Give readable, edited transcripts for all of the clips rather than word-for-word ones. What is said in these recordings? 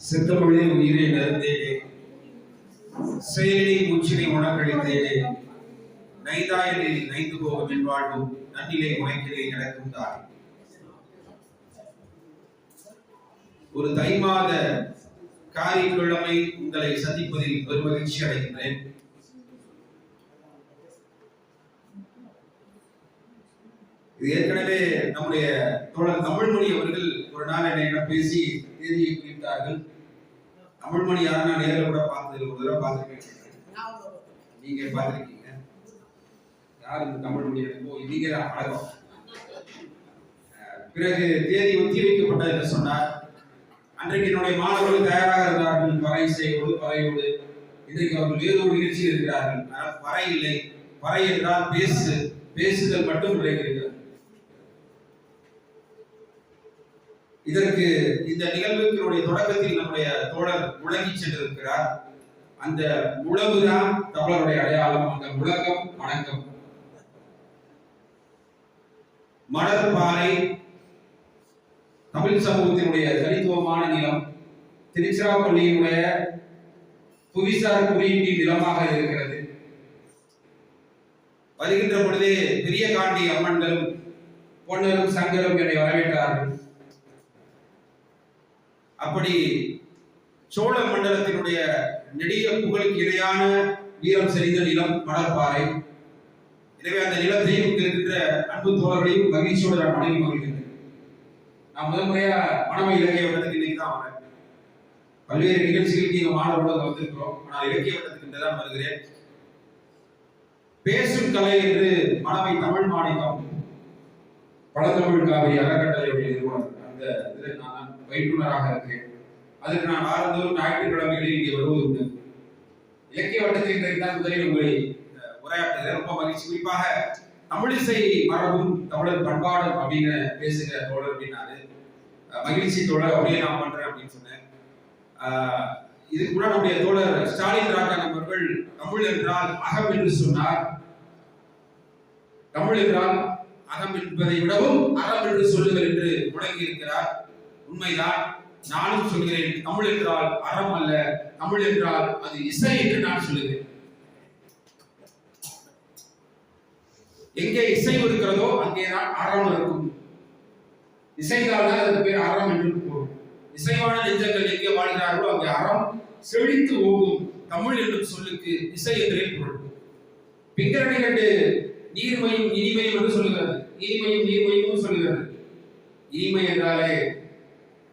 செத்தமிழே உயிரை நருந்தேனே, செயலினை மூச்சினை உணக்கழித்தேனே, நைதாயலில் நைந்து போகும் என் வாழ்வும் நன்னிலை உழைக்கிலே நடக்கும் தாய். ஒரு தை மாத காரிக்கிழமை உங்களை சந்திப்பதில் பெருமகிழ்ச்சி அடைகின்றேன். இது ஏற்கனவே நம்முடைய தோழர் தமிழ்மணி அவர்கள் ஒரு நாள் என்னை பேசி தேதியை குறித்தார்கள். தமிழ்மணி யாரும் நான் நேரில் கூட பார்த்தது ஒரு தடவை பார்த்துருக்கேன். நீங்க பார்த்துருக்கீங்க. யார் இந்த தமிழ்மணி? நீங்க அழகம். பிறகு தேதி ஒத்தி வைக்கப்பட்டது என்று சொன்னார். அன்றைக்கு என்னுடைய மாணவர்கள் தயாராக இருந்தார்கள், பறை செய்வோடு பறையோடு. இன்றைக்கு அவர்கள் வேறு ஒரு நிகழ்ச்சியில் இருக்கிறார்கள். பறை இல்லை, பறை என்றால் பேசுதல் மட்டும் விளைகிறது. இதற்கு இந்த நிகழ்வுகளுடைய தொடக்கத்தில் நம்முடைய தோழர் முழங்கி சென்றிருக்கிறார். அந்த முழவுதான் தமிழருடைய அடையாளம். அந்த முழக்கம் வணக்கம். மணற்பாறை தமிழ் சமூகத்தினுடைய தனித்துவமான நிலம். திருச்சிராப்பள்ளியினுடைய புவிசார் குறியீட்டின் நிலமாக இருக்கிறது. வருகின்ற பொழுதே பெரிய காண்டி அம்மன்களும் பொன்னரும் சங்கரும் என்னை வரவேற்றார்கள். அப்படி சோழ மண்டலத்தினுடைய நெடிய புகழுக்கு இணையான வீரம் செறிந்த நிலம் மணற்பாறை. எனவே அந்த நிலத்தையும் இருக்கின்ற அன்பு தோழர்களையும் மகிழ்ச்சியோடு நான் வணங்கி மகிழ்கின்றேன். நான் முதல் முறையா மனமை இலக்கிய வட்டத்துக்கு இன்னைக்கு தான் வரேன். பல்வேறு நிகழ்ச்சிகளுக்கு இங்க மாணவர்களோடு வந்திருக்கிறோம். ஆனால் இலக்கிய வட்டத்துக்கு தான் வருகிறேன். பேசும் கலை என்று மனமை தமிழ் மாநிலம் பழத்தமிழ் காவிரி அறக்கட்டளையுடைய நிறுவனர் அந்த இதில் நான் பயிற்றுனராக இருக்கிறேன். அதுக்கு நான் வாரந்தோறும் ஞாயிற்றுக்கிழமைகளில் இங்கே வருவது உண்டு. இலக்கிய வட்டத்தில் இன்றைக்கு தான் முதலில் உங்களை உரையாற்றுகிறேன். ரொம்ப மகிழ்ச்சி. குறிப்பாக தமிழிசை மரபும் தமிழர் பண்பாடும் அப்படின்னு பேசுகிற தோழர் அப்படின்னாரு. மகிழ்ச்சி தோழர் அப்படியே நான் பண்றேன் அப்படின்னு சொன்னேன். இதுக்கு முன்னாடி நம்முடைய தோழர் ஸ்டாலின் ராஜாங்கம் அவர்கள் தமிழ் என்றால் அகம் என்று சொன்னார். தமிழ் என்றால் அகம் என்பதை விடவும் அறம் என்று சொல்லுங்கள் என்று முழங்கி இருக்கிறார். உண்மைதான். நானும் சொல்கிறேன், தமிழ் என்றால் அறம் அல்ல, தமிழ் என்றால் அது இசை என்று நான் சொல்லுகிறேன். எங்கே இசை இருக்கிறதோ அங்கேதான் அறம் இருக்கும். இசைதான் அதுக்கு பேர் அறம் என்று கூறும். இசைவான நெஞ்சங்கள் எங்கே வாழ்கிறார்களோ அங்கே அறம் செழித்து ஓடும். தமிழ் என்னும் சொல்லுக்கு இசை என்றே பொருள். பிங்கரணி கண்டு நீர்மையும் இனிமையும் என்று சொல்லுகிறது. இனிமையும் நீர்மையும் சொல்லுகிறது. இனிமை என்றாலே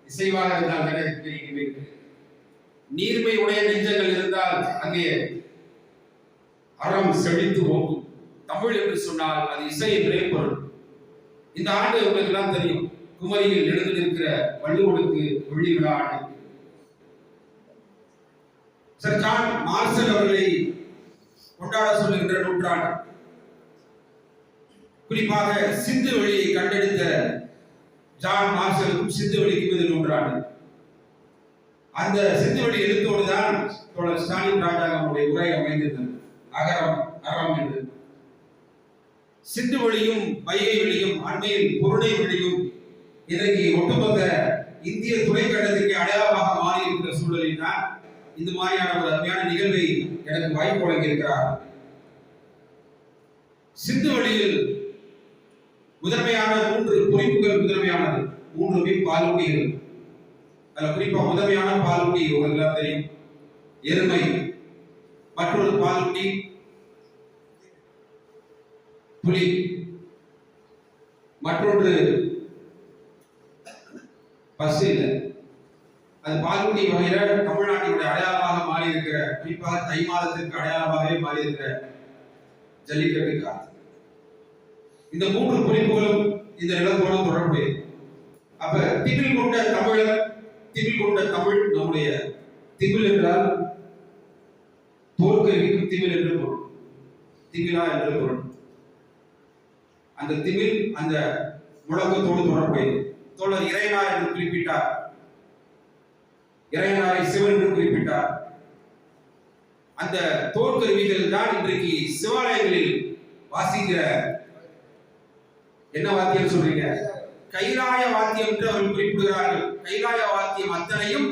இசைவாக இருந்தால் தெரிகிறது. நீர்மை உடைய நெஞ்சங்கள் இருந்தால் அங்கே அறம் செழித்து ஓடும். தமிழ் என்று சொன்னால் அது இசை என்றே பொருள். இந்த ஆண்டு உங்களுக்கு எல்லாம் தெரியும், குமரியில் எழுந்து நிற்கிற வள்ளுவனுக்கு வெள்ளி விழா ஆண்டு. சர் ஜான் மார்சல் அவர்களை கொண்டாட சொல்லுகின்ற நூற்றாண்டு. குறிப்பாக சிந்து வெளியை கண்டெடுத்த ஜான் மார்சலுக்கும் சிந்து வெளிக்கும் இது நூற்றாண்டு. அந்த சிந்து வெளி எழுத்தோடு தான் தோழர் ஸ்டாலின் ராஜாங்கமுடைய உரை அமைந்திருந்தது. அகரம் அறம் என்று. சிந்து வெளியும் வைகை வெளியும் அண்மையில் பொருணை வெளியும் இன்றைக்கு ஒட்டுமொத்த இந்திய துணைக்கண்டத்திற்கு அடையாளமாக மாறி இருக்கிற சூழலில் தான் இந்த மாதிரியான ஒரு அருமையான நிகழ்வை எனக்கு வாய்ப்பு வழங்கியிருக்கிறார். சிந்து வெளியில் முதன்மையான 3 குறிப்புகள் முதன்மையானது. 3 பாலூட்டிகள். அதில் குறிப்பா முதன்மையான பாலூட்டி உங்களுக்கு தெரியும், எருமை. மற்றொரு பாலூட்டி புலி. மற்றொன்று பசு இல்லை. அது பாலூட்டி வகையில தமிழ்நாட்டினுடைய அடையாளமாக மாறி இருக்கிற, குறிப்பாக தை மாதத்திற்கு அடையாளமாகவே மாறி இருக்கிற ஜல்லிக்கட்டு காத்து. இந்த 3 குறிப்புகளும் இந்த நிலத்தோடு தொடர்புடையது. அப்ப திமிழ் கொண்ட தமிழர், திமிழ் கொண்ட தமிழ் நம்முடைய திமிழ் என்றால் தோற்கருவிக்கும் திமிழ் என்று பொருள். திமிழா என்று பொருள். அந்த திமிழ் அந்த முழக்கத்தோடு தொடர்புடையது. தோழர் இறையனார் என்று குறிப்பிட்டார். இறையனாரை சிவன் என்று குறிப்பிட்டார். அந்த தோற்கருவிகள் தான் இன்றைக்கு சிவாலயங்களில் வாசிக்கிற என்ன வாத்தியம் சொல்றீங்க? கைலாய வாத்தியம் என்று அவர்கள் குறிப்பிடுகிறார்கள். கைலாய வாத்தியம் அத்தனையும்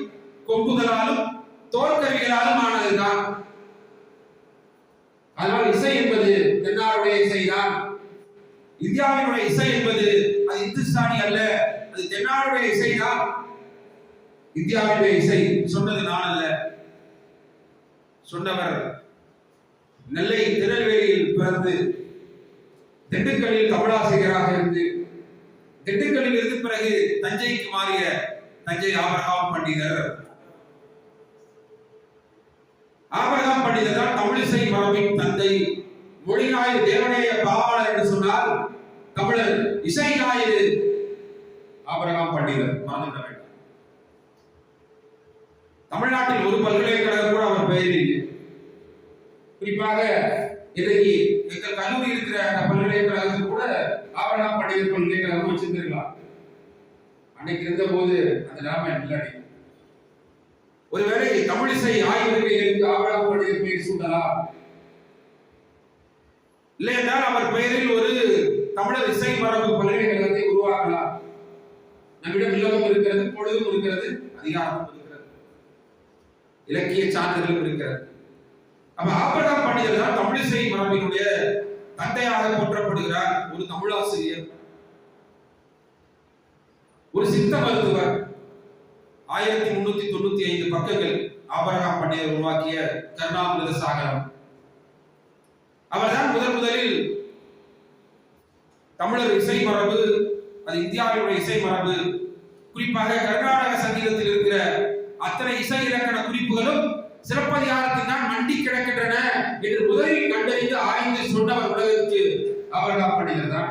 கொம்புகளாலும் தோற்கருவிகளாலும் ஆனதுதான். அதனால் இசை என்பது தென்னாருடைய இசைதான். இந்தியாவினுடைய இசை என்பது அது இந்துஸ்தானி அல்ல, அது தென்னாருடைய இசைதான். இந்தியாவுடைய இசை சொன்னது நான் அல்ல, சொன்னவர் நெல்லை திருநெல்வேலியில் பிறந்து திண்டுக்கல்லில் தமிழாசிரியராக இருந்து திண்டுக்கல்லில் இருந்து பிறகு தஞ்சைக்கு மாறிய தஞ்சை ஆபிரகாம் பண்டிதர். ஆபிரகாம் பண்டிதர் தான் தமிழிசை மரபின் தந்தை. மொழி ஞாயிறு தேவநேய பாவாளர் என்று சொன்னால் தமிழர் இசை ஞாயிறு ஆபிரகாம் பண்டிதர். மறந்துவிட வேண்டாம். தமிழ்நாட்டில் ஒரு பல்கலைக்கழகம் கூட அவர் பெயரில் இல்லை. குறிப்பாக இன்றைக்கு எங்கள் கல்லூரி இருக்கிற அந்த பல்கலைக்கழகத்தில் கூட ஆபிரகாம் பண்டிதர் பல்கலைக்கழகம் வச்சிருந்திருக்கலாம். அன்னைக்கு இருந்த போது அந்த நிலைமை இல்லை. ஒருவேளை தமிழிசை ஆய்வுகளுக்கு ஆபிரகாம் பண்டிதர் பெயர் சூட்டலாம். இல்லை என்றால் அவர் பெயரில் ஒரு தமிழர் இசை மரபு பல்கலைக்கழகத்தை உருவாக்கலாம். நம்மிடம் இல்லமும் இருக்கிறது, பொழுதும் இருக்கிறது, அதிகாரமும் இருக்கிறது, இலக்கிய சான்றுகளும் இருக்கிறது. அப்ப ஆபிரகாம் பண்டிதர் தான் தமிழிசை மரபினுடைய தந்தையாக போற்றப்படுகிறார். ஒரு தமிழாசிரியர், ஒரு சித்த மருத்துவர். 1395 பக்கங்கள் ஆபிரகாம் பண்டிதர் உருவாக்கிய கருணாமிர்த சாகரம். அவர்தான் முதலில் தமிழர் இசை மரபு, அது இந்தியாவினுடைய இசை மரபு, குறிப்பாக கர்நாடக சங்கீதத்தில் இருக்கிற அத்தனை இசை இலக்கண குறிப்புகளும் சிலப்பதிகாரத்தில் தான் மண்டி கிடக்கின்றன என்று முதலில் கண்டறிந்து ஆய்ந்து சொன்னவர் உலகிற்கு ஆபிரகாம் பண்டிதர் தான்.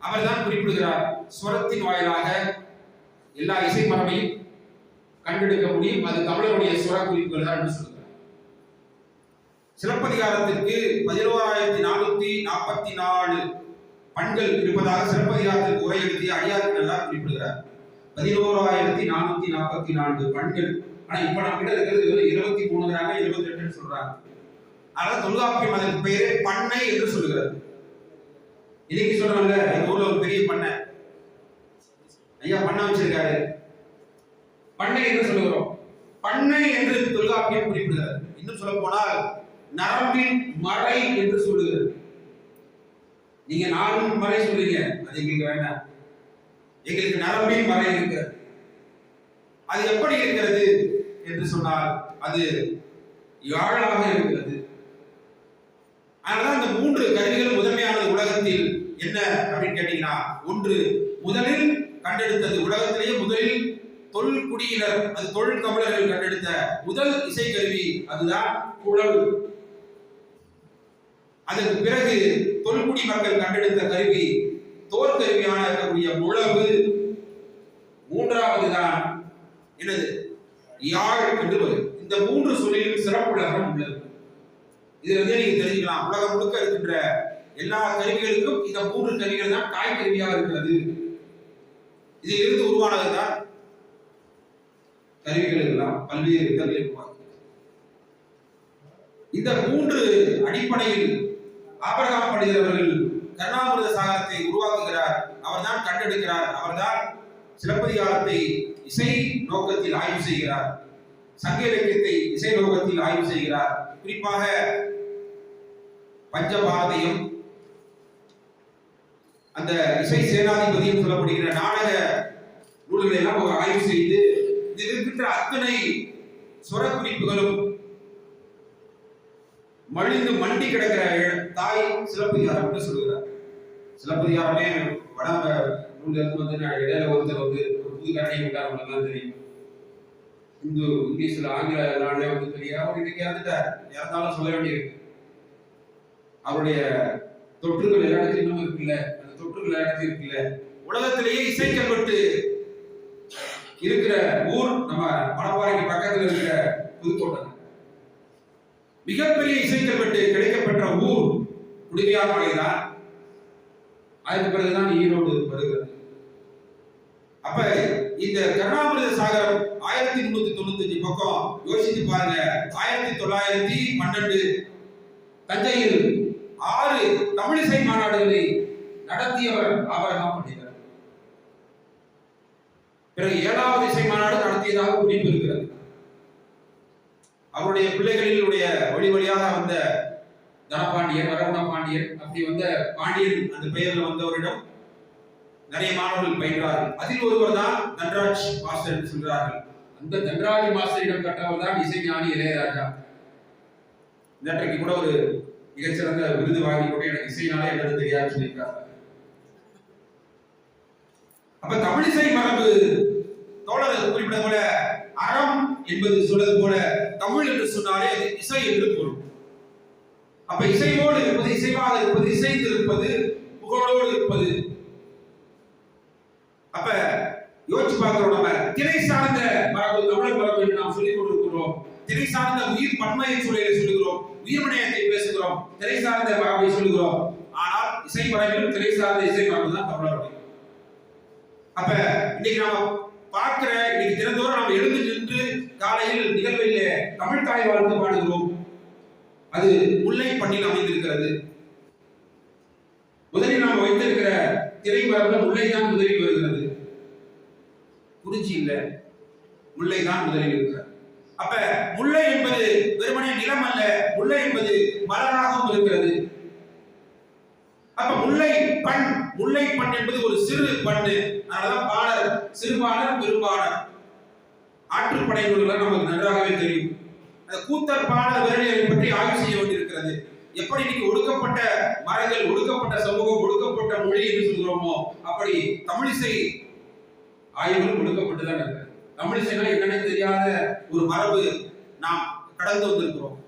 அவர்தான் குறிப்பிடுகிறார், ஸ்வரத்தின் வாயிலாக எல்லா இசை மரபையும் கண்டெடுக்க முடியும், அது தமிழருடைய சுர குறிப்புகள் தான் என்று சொல்கிறார். சிலப்பதிகாரத்திற்கு 11,444 பண்கள் இருப்பதாக சிலப்பதிகாரத்திற்கு உரை எழுதிய அடியார்கள் எல்லாம் குறிப்பிடுகிறார். 11,444 பண்கள். ஆனா இப்ப நம்ம கிட்ட இருக்கிறது 23 28 சொல்றாங்க. அதாவது தொல்காப்பியம் அதற்கு பெயரே பண்ணை என்று சொல்லுகிறது. இன்னைக்கு சொல்றாங்க எங்க ஊர்ல ஒரு பெரிய பண்ணை, ஐயா பண்ணை வச்சிருக்காரு, பண்ணை என்று சொல்லுகிறோம். பண்ணை என்று தொல்காப்பியம் குறிப்பிடுகிறது. இன்னும் சொல்ல போனால் நரம்பின் மறை என்று சொல்லுகிறது. நீங்க நானும் மறை சொல்றீங்க, அது எங்களுக்கு வேண்டாம். எங்களுக்கு நரம்பின் மறை இருக்கிறது. அது எப்படி இருக்கிறது என்று சொன்னால் அது யாழாக இருக்கிறது. அதனால இந்த 3 கருவிகள் முதன்மையானது உலகத்தில். என்ன அப்படின்னு கேட்டீங்கன்னா, ஒன்று முதலில் கண்டெடுத்தது, உலகத்திலேயே முதலில் தொல்குடியினர், அது தொழில் தமிழர்கள் கண்டெடுத்த முதல் இசை கருவி அதுதான் குழல். அதற்கு பிறகு தொல்குடி மக்கள் கண்டெடுத்த கருவி தோற்கருவியான இருக்கக்கூடிய முழவு. மூன்றாவது தான் என்னது, யாழ் என்று வரும். இந்த 3 சொல்லிலும் சிறப்புலகம் உள்ளது. இதுல இருந்தே நீங்க தெரிஞ்சுக்கலாம், உலகம் முழுக்க இருக்கின்ற எல்லா கருவிகளுக்கும் இந்த 3 கருவிகள் தான் தாய் கருவியாக இருக்கிறது. இதிலிருந்து உருவானதுதான் கருவிகள் எல்லாம் பல்வேறு கருவிகள் உருவாகும். இந்த 3 அடிப்படையில் ஆபிரகாம் பண்டிதர் அவர்கள் கருணாமிர்த சாகரத்தை உருவாக்குகிறார். அவர்தான் கண்டெடுக்கிறார். அவர்தான் சிலப்பதிகாரத்தை இசை நோக்கத்தில் ஆய்வு செய்கிறார், சங்க இலக்கியத்தை இசை நோக்கத்தில் ஆய்வு செய்கிறார். குறிப்பாக பஞ்சபாரதியம், அந்த இசை சேனாதிபதியும் சொல்லப்படுகிற நாடக நூல்களை எல்லாம் ஆய்வு செய்து இதில் இருக்கின்ற அத்தனை சுர குறிப்புகளும் மழிந்து மண்டி கிடக்கிற தாய் சிலப்பதிகாரம் என்று சொல்லுகிறார். சிலப்பதிகாரமே வட நூல்ல இருந்து வந்து இடையில ஒருத்தர் வந்து ஒரு புது கடையை விட்டார், உங்களுக்கு தெரியும். இங்கிலீஷ்ல ஆங்கில நாளே வந்து தெரியாது. அவர் இன்னைக்கு இறந்துட்டார், இறந்தாலும் சொல்ல வேண்டியிருக்கு. அவருடைய தொற்றுகள் எல்லா இடத்துலையும் இன்னும் இருக்குல்ல, அந்த தொற்றுகள் எல்லா இடத்துலையும் இருக்குல்ல. உலகத்திலேயே இசைக்கப்பட்டு இருக்கிற ஊர் நம்ம மணப்பாறைக்கு பக்கத்தில் இருக்கிற புதுக்கோட்டை. மிகப்பெரிய இசைக்கப்பட்டு கிடைக்கப்பெற்ற ஊர் உடுவியார் மலைதான். அதுக்கு பிறகுதான் ஈரோடு வருகிறது. அப்ப இந்த கருணாமிர்த சாகரம் 1395 பக்கம் யோசித்து பாருங்க. 1912 தஞ்சையில் 6 தமிழிசை மாநாடுகளை நடத்தியவர் ஆபிரகாம் பண்டிதர். பிறகு 7வது இசை மாநாடு நடத்தியதாக குறிப்பு இருக்கிறது. அவருடைய பிள்ளைகளினுடைய வழி வழியாக வந்த தனபாண்டியன், வரகுண பாண்டியன், அப்படி வந்த பாண்டியன் அந்த பெயரில் வந்தவரிடம் நிறைய மாணவர்கள் பயின்றார்கள். அதில் ஒருவர் தான் தன்ராஜ் மாஸ்டர் என்று சொல்கிறார்கள். அந்த தன்ராஜ் மாஸ்டரிடம் கற்றவர் தான் இசைஞானி இளையராஜா. நேற்றைக்கு கூட ஒரு மிகச்சிறந்த விருது வாங்கி கூட எனக்கு இசைனாலே என்னது தெரியாது சொல்லியிருக்காங்க. அப்ப தமிழிசை மரபு தோழர் குறிப்பிட போல அறம் என்பது சொல்வது போல தமிழ் என்று சொன்னாலே அது இசை என்று பொருள். அப்ப இசையோடு இருப்பது, இசைவாக இருப்பது, இசைந்து இருப்பது, புகழோடு இருப்பது. அப்ப யோசிச்சு பார்க்கிறோம், நம்ம திரை சார்ந்த மரபு தமிழர் மரபு என்று நாம் சொல்லிக் கொண்டிருக்கிறோம். திரை சார்ந்த உயிர் பன்மையை சொல்லியை சொல்லுகிறோம், உயிர்மனையத்தை பேசுகிறோம், திரை சார்ந்த மரபை சொல்லுகிறோம். ஆனால் இசை மரபிலும் திரை சார்ந்த இசை மரபு தான் தமிழருடைய. அப்ப இன்னைக்கு நாம பார்க்கிற, இன்னைக்கு தினந்தோறும் நாம் எழுந்து நின்று காலையில் நிகழ்வில் தமிழ் தாய் வாழ்த்து பாடுகிறோம். அது முல்லை பண்ணில் அமைந்திருக்கிறது. முதலில் நாம் வைத்திருக்கிற திரை மரபுல முல்லை தான் முதலில் வருகிறது. குறிச்சி இல்ல, முல்லை தான் முதலில் இருக்கிறது. அப்ப முல்லை என்பது வெறுமனே நிலம் அல்ல, முல்லை என்பது மலராகவும் இருக்கிறது. அப்ப முல்லை பண், முல்லை பண் என்பது ஒரு சிறு பண்ணு. அதனாலதான் பாடல் சிறுபாடல் பெரும்பாடல் ஆற்றுப்படை நூல்கள் நமக்கு நன்றாகவே தெரியும். அந்த கூத்தர் பாடல் விரலியலை பற்றி ஆய்வு செய்ய வேண்டியிருக்கிறது. எப்படி இன்னைக்கு ஒடுக்கப்பட்ட மரங்கள், ஒடுக்கப்பட்ட சமூகம், ஒடுக்கப்பட்ட மொழி என்று சொல்கிறோமோ அப்படி தமிழிசை ஆய்வுகள் ஒடுக்கப்பட்டுதான் இருக்கிறது. தமிழிசைனா என்னன்னு தெரியாத ஒரு மரபு நாம் கடந்து வந்திருக்கிறோம்.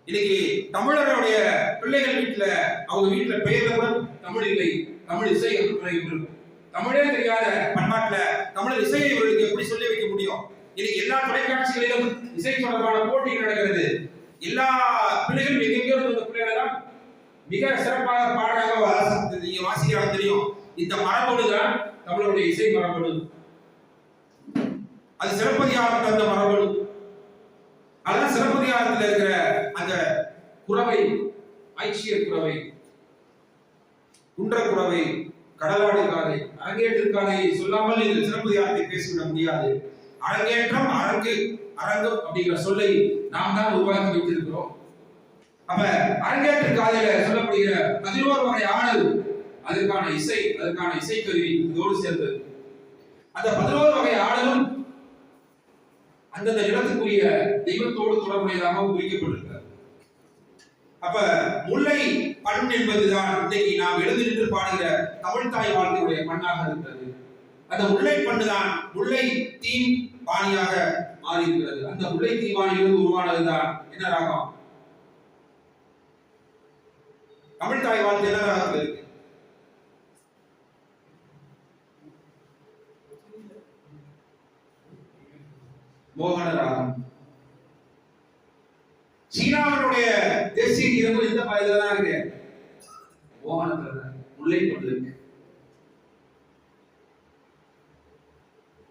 இன்னைக்கு தமிழருடைய பிள்ளைகள் வீட்டுல, அவங்க வீட்டுல பெயர்ல கூட தமிழ் இல்லை, தமிழ் இசை என்று இருக்கும். தமிழே தெரியாத பண்பாட்டுல தமிழர் இசையை இவர்களுக்கு எப்படி சொல்லி வைக்க முடியும்? இன்னைக்கு எல்லா தொலைக்காட்சிகளிலும் இசை தொடர்பான போட்டி நடக்கிறது. எல்லா பிள்ளைகளும் எங்கெங்கோ இருந்த பிள்ளைகள் தான் மிக சிறப்பாக பாடலாக நீங்க வாசிக்கிறாங்க தெரியும். இந்த மரபோடு தான் தமிழருடைய இசை மரபோடு. அது சிறப்பதிகாரம் தந்த மரபோடு. அதான் சிறப்பதிகாரத்தில் இருக்கிற அந்த குறவை, ஐச்சியர் குறவை, குன்ற குறவை, கடலாடு காதை, அரங்கேற்று காதையை சொல்லாமல் இந்த சிறப்பதிகாரத்தை பேசிவிட முடியாது. அரங்கேற்றம், அரங்கு, அரங்கம் அப்படிங்கிற சொல்லை நாம் தான் உருவாக்கி வைத்திருக்கிறோம். அப்ப அரங்கேற்று காதையில சொல்லப்படுகிற 11 வகை ஆடல், அதற்கான இசை, அதற்கான இசைக்கருவி இதோடு சேர்ந்தது. அந்த 11 வகை ஆடலும் அந்தந்த இடத்துக்குரிய தெய்வத்தோடு தொடர்புடையதாக குறிக்கப்பட்டிருக்கிறது. அப்ப முல்லை பண் என்பதுதான் இன்னைக்கு நாம் எழுந்து நின்று பாடுகிற தமிழ் தாய் வாழ்க்கையுடைய பண்ணாக இருக்கிறது. அந்த முல்லை பண்ணு தான் முல்லை தீ பாணியாக மாறி இருக்கிறது. அந்த முல்லை தீ பாணியிலிருந்து உருவானதுதான் என்ன ராகம்? தமிழ் தாய் வாழ்க்கை என்ன ராகத்தில் இருக்கு? மோகன ராகம். சீனாவினுடைய தேசிய கீதங்கள் இந்த பகுதியில தான் இருக்கு, மோகனத்துல தான், முல்லை பண்ணு இருக்கு.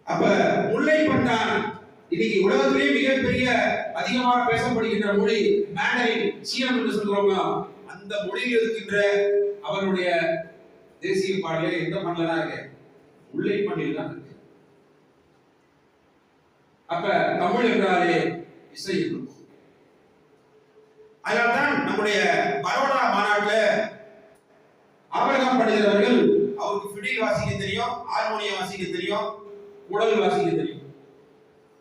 அப்ப முல்லை பண்ணான் இன்னைக்கு உலகத்திலேயே மிகப்பெரிய அதிகமாக பேசப்படுகின்ற மொழி மேண்டரின், சீனம் என்று சொல்றோம். அந்த மொழியில் இருக்கின்ற அவருடைய தேசிய பாடலே எந்த பண்ணல தான் இருக்கு? முல்லை பண்ணில் தான் இருக்கு. அப்ப தமிழ் என்றாலே இசை இருக்கும். அதனால்தான் நம்முடைய பரோடா மாநாட்டில் ஆபரகம் படுகிறவர்கள் அவருக்கு ஃபிடில் வாசிக்க தெரியும், ஹார்மோனியம் வாசிக்க தெரியும், குழல் வாசிக்க தெரியும்.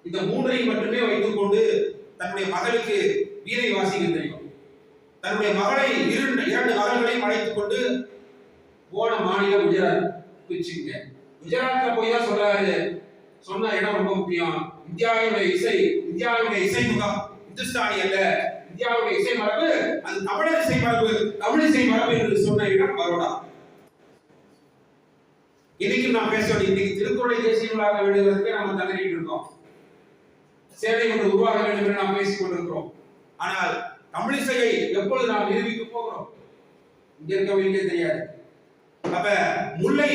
இந்த மூன்றையும் மட்டுமே வைத்துக் கொண்டு தன்னுடைய மகளுக்கு வீணை வாசிக்க தெரியும். தன்னுடைய மகளை இரண்டு மகள்களையும் அழைத்துக் கொண்டு போன மாநிலம் குஜராத். குஜராத்ல போய் தான் சொல்றாரு, சொன்ன இடம் ரொம்ப முக்கியம். இந்தியாவுடைய இசை முகம் இந்துஸ்தானி அல்ல, இந்தியாவுடைய இசை மரபு அது தமிழர் இசை மரபு, தமிழ் இசை மரபு என்று சொன்ன இடம் பரோடா. இன்னைக்கு நாம் பேச வேண்டிய, இன்னைக்கு திருக்குறளை தேசியங்களாக வேண்டுவதற்கு நாம் தகரிட்டு இருக்கோம். சேவை ஒன்று உருவாக வேண்டும் என்று நாம் பேசிக் கொண்டிருக்கிறோம். ஆனால் தமிழ் இசையை எப்பொழுது நாம் நிரூபிக்க போகிறோம்? இங்க இருக்கவங்களுக்கே தெரியாது. அப்ப முல்லை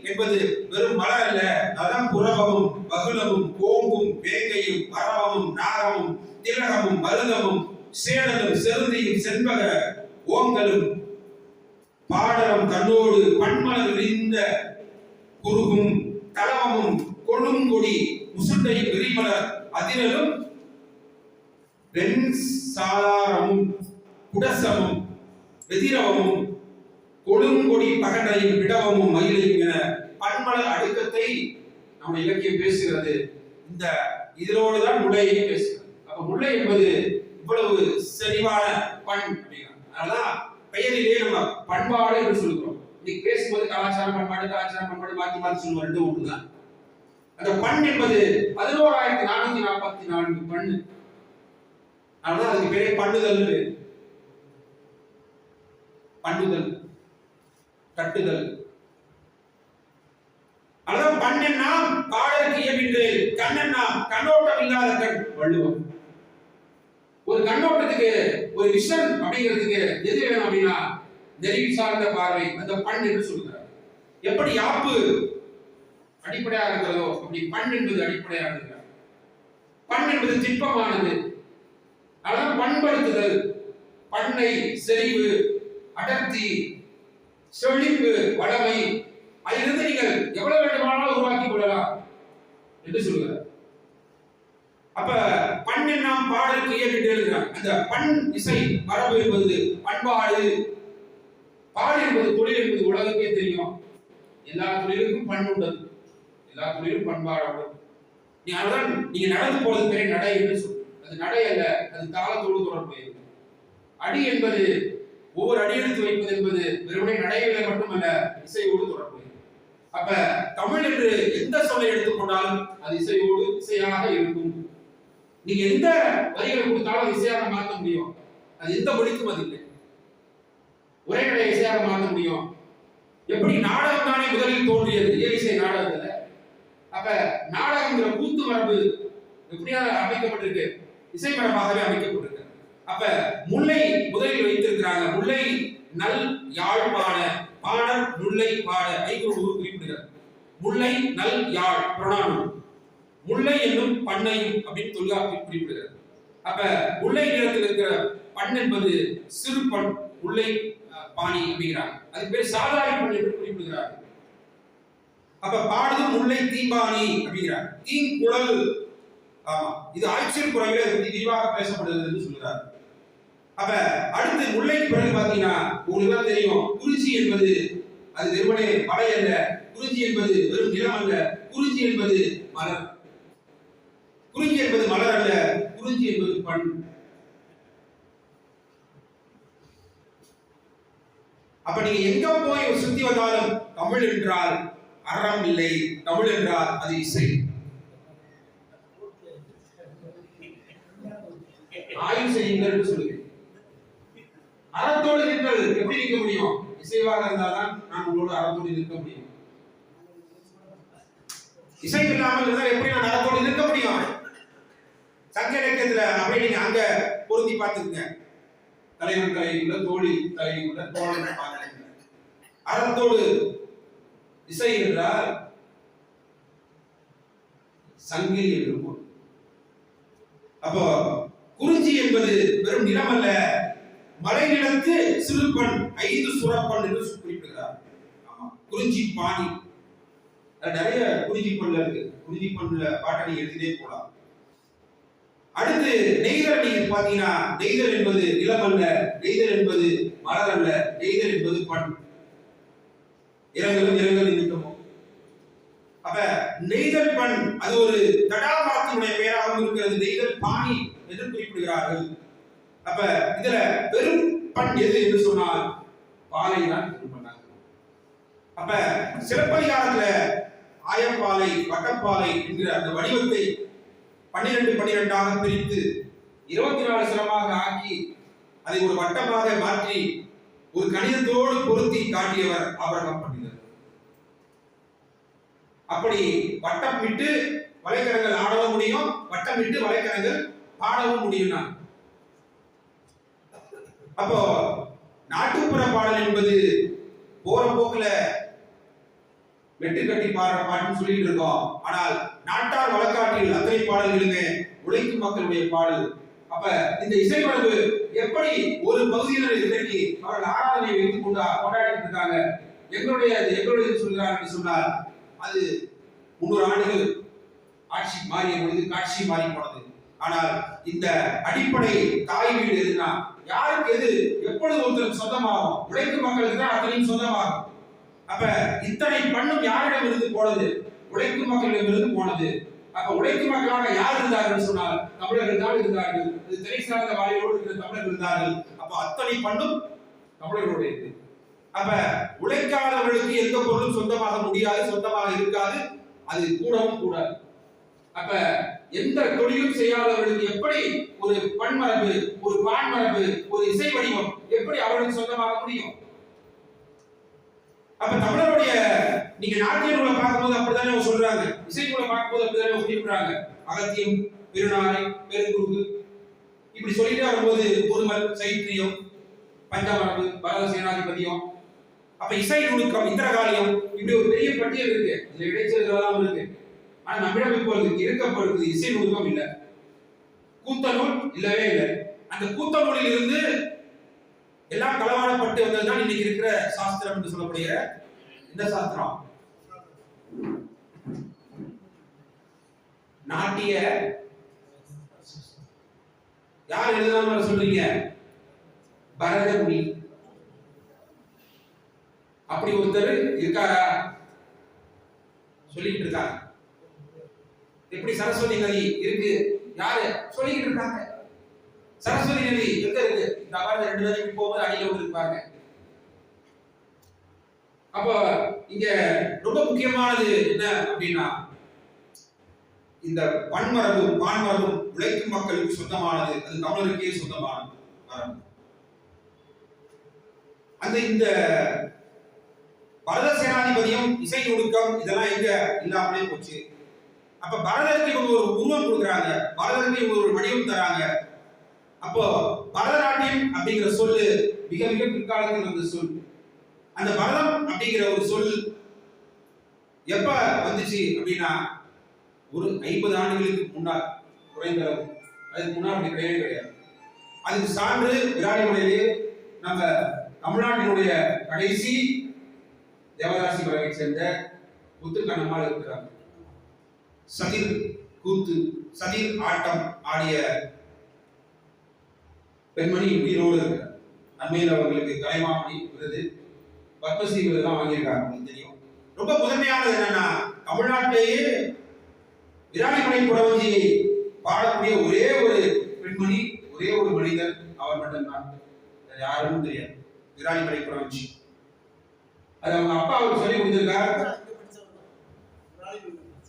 என்பது வெறும் மலர் அல்ல, அதான் புறவமும் பகுலமும் கோம்பும் வேங்கையும் பரவமும் நாகமும் திலகமும் மருதமும் சேடலும் செருந்தியும் செண்பக ஓங்கலும் பாடலும் தன்னோடு பன்மலர் விரிந்த குருகும் தலவமும் கொழுங்கொடி முசுண்டையும் விரிமலர் அதிரலும் வெண் சாளாரமும் குடசமும் வெதிரவமும் கொழுங்கொடி பகண்டையும் விடவமும் மயிலையும் என பன்மலர் அடுக்கத்தை நம்ம இலக்கியம் பேசுகிறது. இந்த இதனோடுதான் முல்லையை பேசுகிறது. அப்ப முல்லை என்பது இவ்வளவு செறிவான பண் அப்படிங்கிறாங்க. அதனாலதான் பெயரிலே நம்ம பண்பாடு என்று சொல்கிறோம். இன்னைக்கு பேசும்போது கலாச்சாரம் பண்பாடு மாற்றி மாற்றி சொல்லுவோம், ரெண்டு ஒன்றுதான். அந்த பண் என்பது 11,444 பண்ணு. அதனால அதுக்கு பேரே பண்ணுதல், பண்ணுதல், கட்டுதல். அதான் பண்ணென்னாம் பாடலுக்கு இயம்பின்றே கண்ணென்னாம் கண்ணோட்டம் இல்லாத கண் வள்ளுவம். ஒரு கண்ணோட்டத்துக்கு ஒரு விஷன் அப்படிங்கிறதுக்கு எது வேணும் அப்படின்னா நெறி சார்ந்த பார்வை, அந்த பண் என்று சொல்கிறார். எப்படி யாப்பு அடிப்படையாக இருக்கிறதோ அப்படி பண் என்பது அடிப்படையாக இருக்கிறார். பண் என்பது திட்பமானது. அதான் பண்படுத்துதல், பண்ணை, செறிவு, அடர்த்தி, செழிப்பு, வளமை, அதிலிருந்து நீங்கள் எவ்வளவு வேண்டுமானாலும் உருவாக்கிக் கொள்ளலாம் என்று சொல்கிறார். அப்ப பண் என்னாம் பாடலுக்கு இயக்கிட்டு எழுதுகிறார். அந்த பண் இசை மரபு என்பது பண்பாடு. பாடு என்பது தொழில் என்பது உலகமே தெரியும். எல்லா தொழிலுக்கும் பண் உள்ளது, எல்லா தொழிலும் பண்பாடு உள்ளது. நீங்க நடந்து போறது பேரே நடை என்று சொல்லுங்க. அது நடை அல்ல, அது தாளத்தோடு தொடர்புடையது. அடி என்பது ஒவ்வொரு அடி எடுத்து வைப்பது என்பது வெறுமனே நடைகளை மட்டுமல்ல, இசையோடு தொடர்புடையது. அப்ப தமிழ் என்று எந்த சொல்லை எடுத்துக்கொண்டாலும் அது இசையோடு இசையாக இருக்கும். நீங்க எந்த வரிகளை கொடுத்தாலும் அது இசையாக மாற்ற முடியும். அது எந்த மொழிக்கும் அது இல்லை. ஒரே நடை இசையாக மாற்ற முடியும். எப்படி நாடகம் தானே முதலில் தோன்றியது, இசை நாடகத்துல. அப்ப நாடகங்கிற கூத்து மரபு எப்படியா அமைக்கப்பட்டிருக்கு, இசை மரபாகவே அமைக்கப்பட்டிருக்கு. அப்ப முல்லை முதலில் வைத்திருக்கிறாங்க. முல்லை நல் யாழ்ப்பாண பாடல் முல்லை பாட ஐங்குறு குறிப்பிடுகிறார். முல்லை நல் யாழ் புறநானூறு, முல்லை என்னும் பண்ணையும் அப்படின்னு தொல்காப்பியர் குறிப்பிடுகிறார். அப்ப முல்லை நிலத்தில் இருக்கிற பண் என்பது சிறு பண், முல்லை பாணி அப்படிங்கிறாங்க. அதுக்கு பேர் சாதாரண பண் என்று குறிப்பிடுகிறார். அப்ப பாடுது முல்லை தீம்பாணி அப்படிங்கிறார். தீங்குழல், ஆமா, இது ஆட்சியர் குறையில விரிவாக பேசப்படுகிறது என்று சொல்கிறார். அப்ப அடுத்து முல்லை பிறகு பாத்தீங்கன்னா உங்களுக்கு தெரியும், குறிஞ்சி என்பது அது வெறுமனே மலை அல்ல, குறிஞ்சி என்பது வெறும் நிலம் அல்ல, குறிஞ்சி என்பது மலர். குறிஞ்சி என்பது மலர் அல்ல, குறிஞ்சி என்பது பண். அப்ப நீங்க எங்க போய் சுத்தி வந்தாலும் தமிழ் என்றால் அறம் இல்லை, தமிழ் என்றால் அது இசை. ஆய்வு செய்யுங்கள் என்று சொல்லுங்க. அறத்தோடு நிற்றல் எப்படி நிற்க முடியும்? இசைவாக இருந்தால்தான் நான் உங்களோட அறத்தோடு நிற்க முடியும். இசை இல்லாமல் இருந்தால் எப்படி நான் அறத்தோடு நிற்க முடியும்? சங்க இலக்கியத்துல அப்படியே நீங்க அங்க பொருந்தி பார்த்துக்குங்க. தலைவன் தலையுள்ள தோழி தலையுள்ள தோழன் பார்த்துங்க. அறத்தோடு இசை என்றால் சங்கிலி என்று பொருள். அப்போ குறிஞ்சி என்பது வெறும் நிலம் அல்ல, மலை நிலத்து சிறுபண், 5 சுரப்பண் என்று குறிப்பிடுகிறார். ஆமா, குறிஞ்சி பாணி. நிறைய குறிஞ்சி பண்ல இருக்கு. குறிஞ்சி பண்ல பாட்டை எழுதினே போலாம். அடுத்து நெய்தல் நீங்க பாத்தீங்கன்னா, நெய்தல் என்பது நிலம் அல்ல, நெய்தல் என்பது மலர் அல்ல, நெய்தல் என்பது பண். இரங்கலும் இரங்கல் நிமித்தமும். அப்ப நெய்தல் பண் அது ஒரு தடாகத்தினுடைய பெயராகவும் இருக்கிறது. நெய்தல் பாணி என்று குறிப்பிடுகிறார்கள். அப்ப இதுல பெரும் பண் எது என்று சொன்னால் பாலை தான் பண்ணாங்க. அப்ப சிலப்பதிகாரத்துல ஆயப்பாலை, வட்டப்பாலை என்கிற அந்த வடிவத்தை 12 பிரித்து 24 சிரமமாக ஆக்கி அதை ஒரு வட்டமாக மாற்றி ஒரு கணிதத்தோடு பொருத்தி காட்டியவர் ஆபிரகாம் பண்டிதர். அப்படி வட்டம் விட்டு வலைக்கரங்கள் ஆடவும் முடியும், வட்டம் விட்டு வலைக்கரங்கள் பாடவும் முடியும். அப்போ நாட்டுப்புற பாடல் என்பது போற போக்குல வெட்டு கட்டி பாடுற பாட்டுன்னு சொல்லிட்டு இருக்கோம். ஆனால் நாட்டார் வழக்காட்டில் அத்தனை பாடல்களுமே உழைக்கும் மக்களுடைய பாடல். அப்ப இந்த இசை மரபு எப்படி ஒரு பகுதியினர் இன்றைக்கு அவர்கள் ஆராதனை வைத்துக் கொண்டு கொண்டாடிட்டு இருக்காங்க. எங்களுடைய சொல்கிறார்கள் சொன்னால் அது 300 ஆண்டுகள் ஆட்சி மாறிய பொழுது காட்சி மாறி போனது. ஆனால் இந்த அடிப்படை தாய் வீடு எதுனா யாருக்கு எது எப்பொழுது ஒருத்தருக்கு சொந்தமாகும்? உழைக்கும் மக்களுக்கு தான் அத்தனையும் சொந்தமாகும். அப்ப இத்தனை பண்ணும் யாரிடம் இருந்து போனது? உழைக்கும் மக்களிடமிருந்து போனது. அப்ப உழைக்கும் மக்களாக யார் இருந்தார்கள் சொன்னால் தமிழர்கள் தான் இருந்தார்கள். திரை சார்ந்த வாழையோடு இருக்கிற தமிழர்கள் இருந்தார்கள். அப்ப அத்தனை பண்ணும் தமிழர்களுடையது. அப்ப உழைக்காதவர்களுக்கு எந்த பொருளும் சொந்தமாக முடியாது, சொந்தமாக இருக்காது, அது கூடவும் கூடாது. அப்ப எந்த தொழிலும் செய்யாதவர்களுக்கு எப்படி ஒரு பன்மரபு, ஒரு பான்மரபு, ஒரு இசை வடிவம் எப்படி அவர்களுக்கு சொந்தமாக முடியும்? அப்ப தமிழருடைய நீங்க நாட்டிய நூலை பார்க்கும்போது அப்படித்தானே சொல்றாங்க, இசை நூலை பார்க்கும்போது அப்படித்தானே குறிப்பிடுறாங்க. அகத்தியம், பெருநாளை, பெருங்குறுகு இப்படி சொல்லிட்டே வரும்போது ஒருமல், சைத்திரியம், பஞ்சமரபு, பரத சேனாதிபதியம், அப்ப இசை நுணுக்கம், இந்திரகாலியம், இப்படி ஒரு பெரிய பட்டியல் இருக்கு. இதுல இடைச்செல்லாம் இருக்கு. ஆனா நம்மிடம் இப்பொழுது இருக்கப்பொழுது இசை நுணுக்கம் இல்லை, கூத்தநூல் இல்லவே இல்லை. அந்த கூத்தநூலில் இருந்து எல்லாம் களவாடப்பட்டு வந்ததுதான் இன்னைக்கு இருக்கிற சாஸ்திரம் என்று சொல்லப்படுகிற இந்த சாஸ்திரம். நாட்டிய யார் எழுதலாம் சொல்றீங்க? பரதமுனி. அப்படி ஒருத்தர் இருக்காரா? சொல்லிட்டு இருக்காங்க. எப்படி சரஸ்வதி நதி இருக்கு? யாரு சொல்லிட்டு இருக்காங்க? சரஸ்வதி நதி எங்க இருக்கு? இந்த மாதிரி 2 நதிக்கு போகும்போது அடியில வந்து இருப்பாங்க. அப்ப இங்க ரொம்ப முக்கியமானது என்ன அப்படின்னா, இந்த பன்மரபும் பான்மரபும் உழைக்கும் மக்களுக்கு சொந்தமானது, அது தமிழருக்கே சொந்தமானது. அந்த இந்த பரத சேனாதிபதியம், இசை நுணுக்கம் இதெல்லாம் எங்க இல்லாமலே போச்சு. அப்ப பரதருக்கு இவங்க ஒரு உருவம் கொடுக்குறாங்க, பரதருக்கு இவங்க ஒரு வடிவம் தராங்க. அப்போ பரதநாட்டியம் அப்படிங்கிற சொல்லு மிக மிக பிற்காலத்தில் வந்த சொல். அந்த பரதம் அப்படிங்கிற ஒரு சொல் எப்ப வந்துச்சு அப்படின்னா ஒரு 50 ஆண்டுகளுக்கு முன்னால் குறைந்தளவு. அதுக்கு முன்னால் அப்படி கிடையவே கிடையாது. அதுக்கு சான்று விராலிமலையிலே நம்ம தமிழ்நாட்டினுடைய கடைசி தேவதாசி வகையை சேர்ந்த முத்துக்கண்ணம்மாள் இருக்கிறாங்க. சதிர் கூத்து, சதிர் ஆட்டம் ஆடிய பெண்மணி உயிரோடு இருக்கிறார். அண்மையில் அவர்களுக்கு கலைமாமணி விருது, பத்மஸ்ரீ விருதுலாம் வாங்கியிருக்காங்க. உங்களுக்கு தெரியும். ரொம்ப முதன்மையானது என்னன்னா, தமிழ்நாட்டிலேயே விராலிமலை புரவஞ்சியை பாடக்கூடிய ஒரே ஒரு பெண்மணி, ஒரே ஒரு மனிதர், அவர் மட்டும்தான். யாரும் தெரியாது. விராலிமலை புரவஞ்சி அது அவங்க அப்பா அவருக்கு சொல்லி கொடுத்திருக்காரு.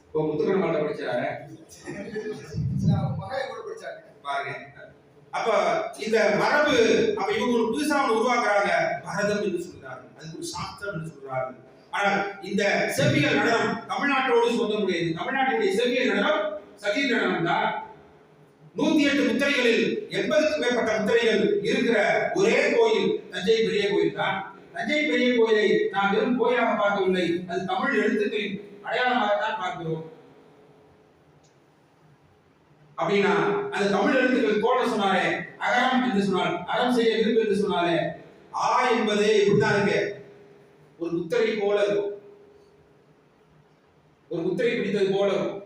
இப்போ முத்துக்கண்ணம்மாள்ட்ட படிச்சாரு பாருங்க. அப்ப இந்த மரபு, அப்ப இவங்க ஒரு புதுசா உருவாக்குறாங்க, பரதம் என்று சொல்றாங்க, அதுக்கு ஒரு சாஸ்திரம் என்று சொல்றாங்க. ஆனால் இந்த செவ்வியல் நடனம் தமிழ்நாட்டோடு சொந்த முடியாது. தமிழ்நாட்டினுடைய செவ்வியல் நடனம் சதீர் நடனம் தான். 108 முத்திரைகளில் 80க்கும் மேற்பட்ட முத்திரைகள் இருக்கிற ஒரே கோயில் தஞ்சை பெரிய கோயில் தான். தஞ்சை பெரிய கோயிலை நாம் வெறும் கோயிலாக பார்க்கவில்லை, அது தமிழ் எழுத்துக்களின் அடையாளமாக தான் பார்க்கிறோம். அப்படின்னா அந்த தமிழ் எழுத்துக்கள் தோட சொன்னாலே, அகரம் என்று சொன்னால் அறம் செய்ய விரும்பு என்று சொன்னாலே, ஆ என்பதே இப்படிதான் இருக்கு. ஒரு முத்திரை போல இருக்கும், ஒரு முத்திரை பிடித்தது போல இருக்கும்.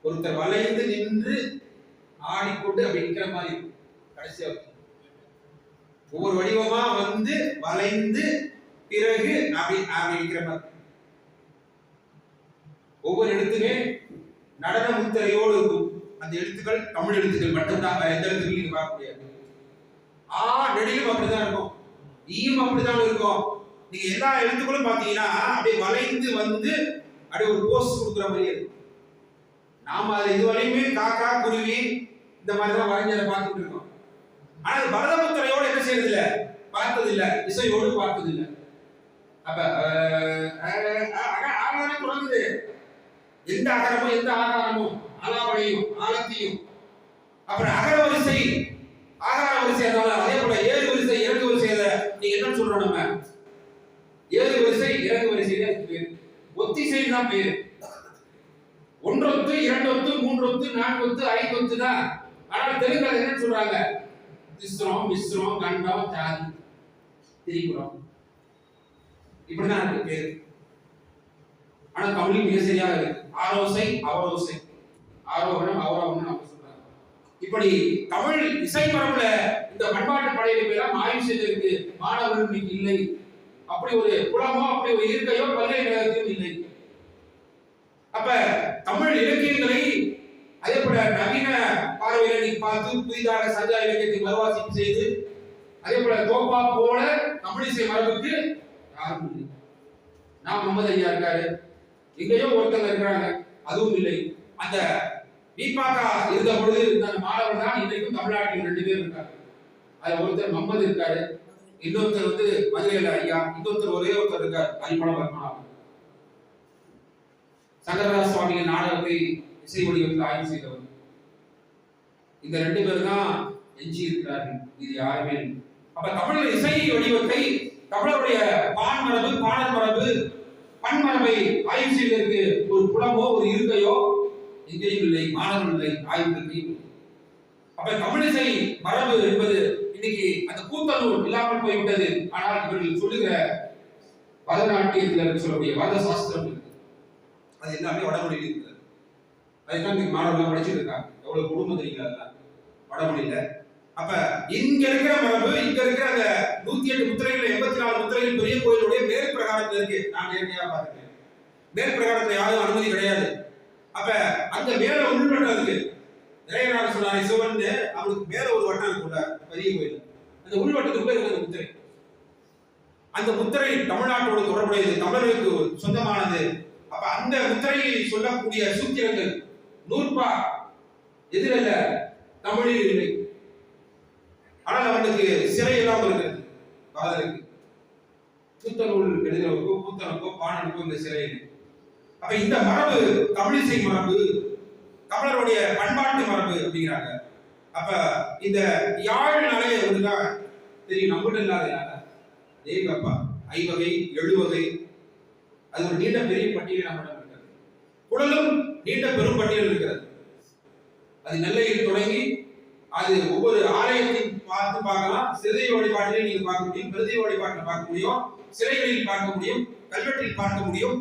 ஒருத்தர் வளைந்து நின்று ஆடிக்கொண்டு அப்படி நிற்கிற மாதிரி இருக்கும். கடைசியா ஒவ்வொரு வடிவமா வந்து வளைந்து பிறகு அப்படி அப்படி நிற்கிற மாதிரி. ஒவ்வொரு எழுத்துமே நடன முத்திரையோடு இருக்கும். அந்த எழுத்துக்கள் தமிழ் எழுத்துக்கள் மட்டும்தான், வேற எந்த எழுத்துக்களும் நீங்க பார்க்க முடியாது. ஆ நெடிலும் அப்படிதான் இருக்கும், ஈயும் அப்படிதான் இருக்கும். நீங்க எல்லா எழுத்துக்களும் பாத்தீங்கன்னா அப்படியே வளைந்து வந்து அப்படியே ஒரு போஸ் கொடுக்குற மாதிரி இருக்கும். நாம அதை இதுவரையுமே காக்கா குருவி இந்த மாதிரி தான் வரைஞ்சதை பார்த்துட்டு இருக்கோம். ஆனா பரத முத்திரையோடு என்ன செய்யறது இல்ல, பார்த்தது இல்ல, இசையோடு பார்த்தது இல்ல. அப்ப ஆகாரமே குறைந்தது. எந்த அகரமும் எந்த ஆகாரமும் ஆலாவணையும் ஆலத்தியும், அப்புறம் அகர வரிசை ஆகார வரிசை, அதே போல ஏழு வரிசை இறங்கு வரிசை. நீங்க என்ன சொல்றோம், நம்ம ஏழு வரிசை இறங்கு வரிசையில பேரு ஒத்திசைன்னு தான் பேரு. ஒன்றொத்து, இரண்டொத்து, மூன்றொத்து, நான்கொத்து, ஐந்தொத்து தான். ஆனால் தெலுங்குல என்ன சொல்றாங்க, திஸ்ரம், மிஸ்ரம், கண்டம், ஜாதி, திரிபுரம், இப்படிதான் இருக்கு பேரு. ஆனா தமிழில் மிக சரியாக இருக்கு. ஆரோசை அவரோசை, ஆரோகணம் அவரோகணம் நம்ம சொல்றாங்க. இப்படி தமிழ் இசை மரபுல இந்த பண்பாட்டு படையெடுப்பு எல்லாம் ஆய்வு செய்ததற்கு மாணவர்கள் இன்னைக்கு இல்லை. அப்படி ஒரு குலமோ அப்படி ஒரு இருக்கையோ பல்கலைக்கழகத்திலும் இல்லை. அப்ப தமிழ் இலக்கியங்களை அதே போல நவீன பார்வையில நீ பார்த்து புதிதாக சங்க இலக்கியத்தை மறுவாசிப்பு செய்து அதே போல தோப்பா போல தமிழிசை மரபுக்கு யாரும் இல்லை. நாம் முகமது ஐயா இருக்காரு, எங்கேயோ ஒருத்தங்க இருக்கிறாங்க, அதுவும் இல்லை. அந்த நீபாக்கா இருந்த பொழுது அந்த மாணவர் தான் இன்றைக்கும் தமிழ்நாட்டில் 2 பேர் இருக்காங்க. அதுல ஒருத்தர் முகமது இருக்காரு, இன்னொருத்தர் வந்து மதுரையில ஐயா, இன்னொருத்தர் ஒரே ஒருத்தர் இருக்கார் அரிமள பத்மநாபன். சங்கரதாஸ் சுவாமியின் நாடகத்தை இசை வடிவத்தில் ஆய்வு செய்தவர். இந்த 2 பேர் தான் எஞ்சி இருக்கிறார்கள், இது யாருமே. அப்ப தமிழ் இசை வடிவத்தை தமிழருடைய பான் மரபு, பாடல் மரபு, பன்மரபை ஆய்வு செய்வதற்கு ஒரு புலமோ ஒரு இருக்கையோ எங்கேயும் இல்லை, மாணவர்கள் இல்லை, ஆய்வுக்கு. அப்ப தமிழிசை மரபு என்பது இன்னைக்கு அந்த கூத்தனூர் இல்லாமல் போய்விட்டது. ஆனால் இவர்கள் சொல்லுகிற பரதநாட்டியத்தில் சொல்லக்கூடிய பரத சாஸ்திரம் இருக்கு, அது எல்லாமே வடமொழியில் இருக்கிறது. அதுதான் இன்னைக்கு மாணவர்கள் படிச்சுட்டு இருக்காங்க. எவ்வளவு குடும்பம் தெரியுங்களா வடமொழியில. அப்ப இங்க இருக்கிற மரபு, இங்க இருக்கிற அந்த 108 முத்திரைகள் 84 முத்திரைகள் பெரிய கோயிலுடைய மேல் பிரகாரத்தில் இருக்கு. நான் நேரடியாக பார்த்துட்டேன். மேல் பிரகாரத்துல யாரும் அனுமதி கிடையாது. அப்ப அந்த மேல உள்வட்டம் இருக்கு. இறையனார் சொன்னார் சிவன் அவனுக்கு மேல ஒரு வட்டம் இருக்குல்ல பெரிய கோயில், அந்த உள்வட்டத்துக்குள்ள இருக்கிற அந்த முத்திரை, அந்த முத்திரை தமிழ்நாட்டோட தொடர்புடையது, தமிழருக்கு சொந்தமானது. அப்ப அந்த முத்திரையை சொல்லக்கூடிய சூத்திரங்கள் நூற்பா எதிரல்ல, தமிழில் இல்லை. ஆனால் அவனுக்கு சிறை எல்லாம் இருக்கிறது. காதலுக்கு கூத்தனூல் எழுதினவருக்கோ கூத்தனுக்கோ பாணனுக்கோ இந்த சிறை. அப்ப இந்த மரபு தமிழிசை மரபு, தமிழருடைய பண்பாட்டு மரபு அப்படிங்கிறாங்க. அப்ப இந்த யாழ் நலை ஒன்றுதான் தெரியும், நம்மகிட்ட இல்லாத ஏகப்பா 5 வகை 7 வகை, அது ஒரு நீண்ட பெரிய பட்டியல் நம்மிடம் இருக்கிறது. குடலும் நீண்ட பெரும் பட்டியல் இருக்கிறது. அது நெல்லையில் தொடங்கி அது ஒவ்வொரு ஆலயத்தையும் பார்த்து பார்க்கலாம். சிறை வழிபாட்டிலே நீங்க பார்க்க முடியும், பிரதி வழிபாட்டில் பார்க்க முடியும், சிறைகளில் பார்க்க முடியும், கல்வெட்டில் பார்க்க முடியும்,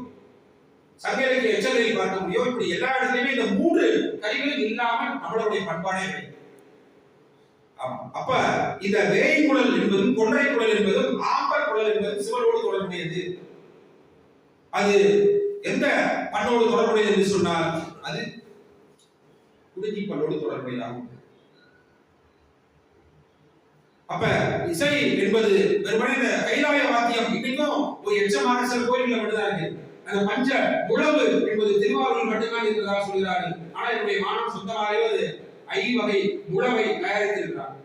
சங்க இலக்கிய எச்சங்களில் பார்க்க முடியும். இப்படி எல்லா இடத்துலையுமே இந்த 3 கருவிகளும் இல்லாமல் நம்மளுடைய பண்பாடே கிடையாது. அப்ப இந்த வேய் குழல் என்பதும் கொன்றை குழல் என்பதும் ஆம்பர் குழல் என்பதும் சிவனோடு தொடர்புடையது. அது எந்த பண்ணோடு தொடர்புடையது என்று சொன்னால் அது குறிஞ்சி பண்ணோடு தொடர்புடையதாகும். அப்ப இசை என்பது வெறுமனே இந்த கைலாய வாத்தியம் இன்னைக்கும் ஒரு எச்சமாக சில கோயில்கள் மட்டும்தான் இருக்கு. அந்த பஞ்ச முழவு என்பது திருவாரூரில் மட்டும்தான் இருக்கிறதா சொல்கிறார்கள். ஆனா என்னுடைய மாணவன் சொந்தமாகவே அது 5 வகை முழவை தயாரித்திருக்கிறார்,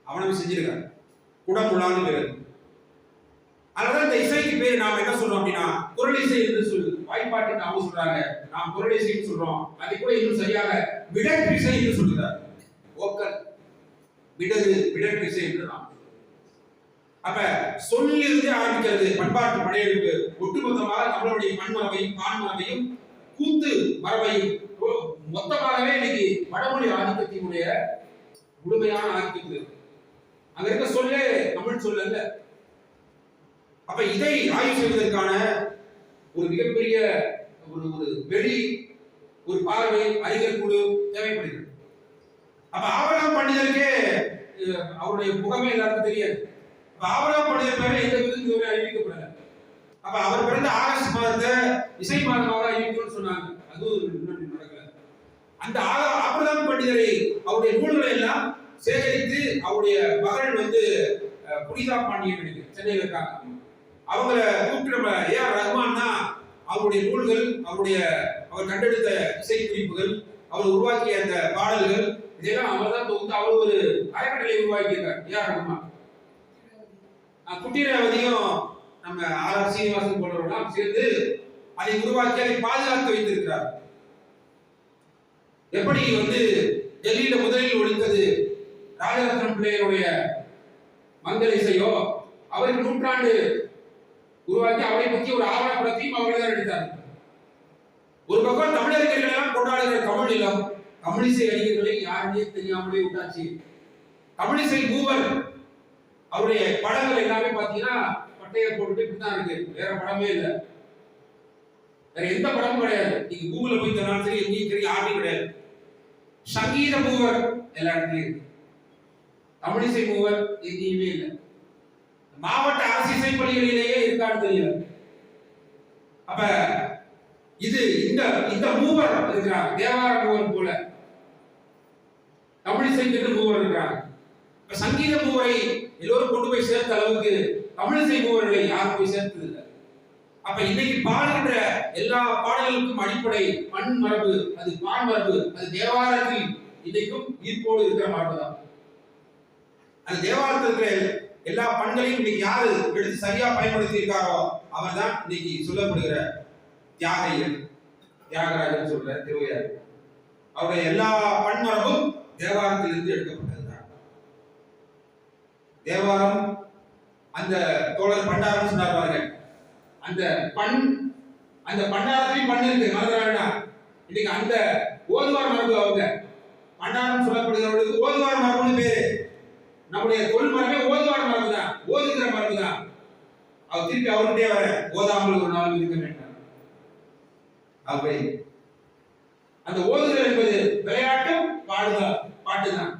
அவனவே செஞ்சிருக்கார். குடமுழான்னு பேரு. அதனால இந்த இசைக்கு பேரு நாம் என்ன சொல்றோம் அப்படின்னா குரல் இசை என்று சொல்லு. வாய்ப்பாட்டுக்கு அவங்க சொல்றாங்க, நாம் குரல் இசைன்னு சொல்றோம். அதை கூட இன்னும் சரியாக விடற்று இசை என்று சொல்கிறார். ஓக்கல் விடற்று இசை என்று நாம். அப்ப சொல்லிலிருந்து ஆரம்பிக்கிறது பண்பாட்டு படையெடுப்பு. ஒட்டுமொத்தமாக தமிழுடைய பன்மரபையும் பான்மரபையும் கூத்து மரபையும் மொத்தமாகவே இன்னைக்கு வடமொழி ஆதிக்கத்தினுடைய முழுமையான ஆதிக்கத்தில் அங்க இருக்க சொல்லே தமிழ் சொல்ல அல்ல. அப்ப இதை ஆய்வு செய்வதற்கான ஒரு மிகப்பெரிய ஒரு வெளி ஒரு பார்வை அறிஞர் குழு தேவைப்படுகிறது. அப்ப ஆபரகம் பண்டிதருக்கே அவருடைய முகமே எல்லாருக்கும் தெரியாது. அப்ப ஆபரகம் பண்டிதர் பேர்ல எந்த விருது அறிவிக்கப்படல. அப்ப அவர் பிறந்த ஆகஸ்ட் மாதத்தை இசை மாதமாக அறிவிக்கணும்னு சொன்னாங்க, அதுவும் நடக்கல. அந்த ஆபரகம் பண்டிதரை அவருடைய நூல்களை எல்லாம் சேகரித்து அவருடைய மகள் வந்து புனிதா பாண்டியன் சென்னையில் இருக்காங்க, அவங்கள கூப்பிட்டு நம்ம ஏஆர் ரஹ்மான் தான் அவருடைய நூல்கள், அவர் கண்டெடுத்த இசை குறிப்புகள், அவர் உருவாக்கிய அந்த பாடல்கள் இதெல்லாம் அவர் தான் தொகுத்து அவர் ஒரு அறக்கட்டளை உருவாக்கியிருக்கார். ஏஆர் ரஹ்மான். குட்டிரவதியும் நம்ம ஆர் சீனிவாசன் போன்றவர்களாம் சேர்ந்து அதை உருவாக்கி அதை பாதுகாத்து வைத்திருக்கிறார். எப்படி வந்து டெல்லியில முதலில் ஒழித்தது ராஜரத்னம் பிள்ளையருடைய மங்கள இசையோ, அவருக்கு நூற்றாண்டு உருவாக்கி அவரை பற்றி ஒரு ஆவணப்படத்தையும் அவர்கள் தான் எடுத்தார். ஒரு பக்கம் தமிழறிஞர்கள் எல்லாம் கொண்டாடுகிற தமிழ் இல்லம், தமிழிசை அறிஞர்களை யாருமே தெரியாமலே விட்டாச்சு. தமிழிசை மூவர் அவருடைய படங்கள் எல்லாமே பார்த்தீங்கன்னா பட்டையை போட்டுட்டு இப்படிதான் இருக்கு, வேற படமே இல்லை. வேற எந்த படமும் கிடையாது. நீங்க கூகுள்ல போய் தரலாம் சரி, எங்கேயும் சரி, யாருமே கிடையாது. சங்கீத மூவர் எல்லா இடத்துலயும் இருக்கு. தமிழிசை மூவர் எங்கேயுமே இல்லை. மாவட்ட அரசு இசைப்பள்ளிகளிலேயே இருக்கான்னு தெரியல. அப்ப இது இந்த மூவர் இருக்கிறாங்க. தேவார மூவர் போல தமிழிசைக்கு மூவர் இருக்கிறாங்க. இப்ப சங்கீத மூவரை எல்லோரும் கொண்டு போய் சேர்த்த அளவுக்கு தமிழிசை மூவர்களை யாரும் போய் சேர்த்தது இல்லை. அப்ப இன்னைக்கு பாடுகின்ற எல்லா பாடல்களுக்கும் அடிப்படை பண் மரபு, அது பான் மரபு, அது தேவாரத்தில் இன்னைக்கும் ஈர்ப்போடு இருக்கிற மரபு தான். அது தேவாரத்தில் இருக்கிற எல்லா பண்களையும் இன்னைக்கு யாரு எடுத்து சரியா பயன்படுத்தி இருக்காரோ அவர் தான் இன்னைக்கு சொல்லப்படுகிற தியாகராஜன் சொல்ற திருவையாறு. அவருடைய எல்லா பன்மரபும் தேவாரத்திலிருந்து எடுக்கப்பட்டதுதான். தேவாரம் அந்த தோழர் பண்டாரம் சொன்னார் பாருங்க, அந்த பண்டாரத்திலையும் பண்ணு இருக்கு, மறந்துடாண்டா. இன்னைக்கு அந்த ஓதுவார் மரபு அவங்க பண்டாரம் சொல்லப்படுகிறவர்களுக்கு ஓதுவார் மரபுன்னு பேரு. நம்முடைய தொழில் மரபே ஓதுவார் மரபு தான், ஓதுகிற மரபு தான். அவர் திருப்பி அவருடைய வர ஓதாமல் ஒரு நாள் இருக்க வேண்டாம். அப்படி அந்த ஓதுதல் என்பது விளையாட்டும் பாட்டுதான்.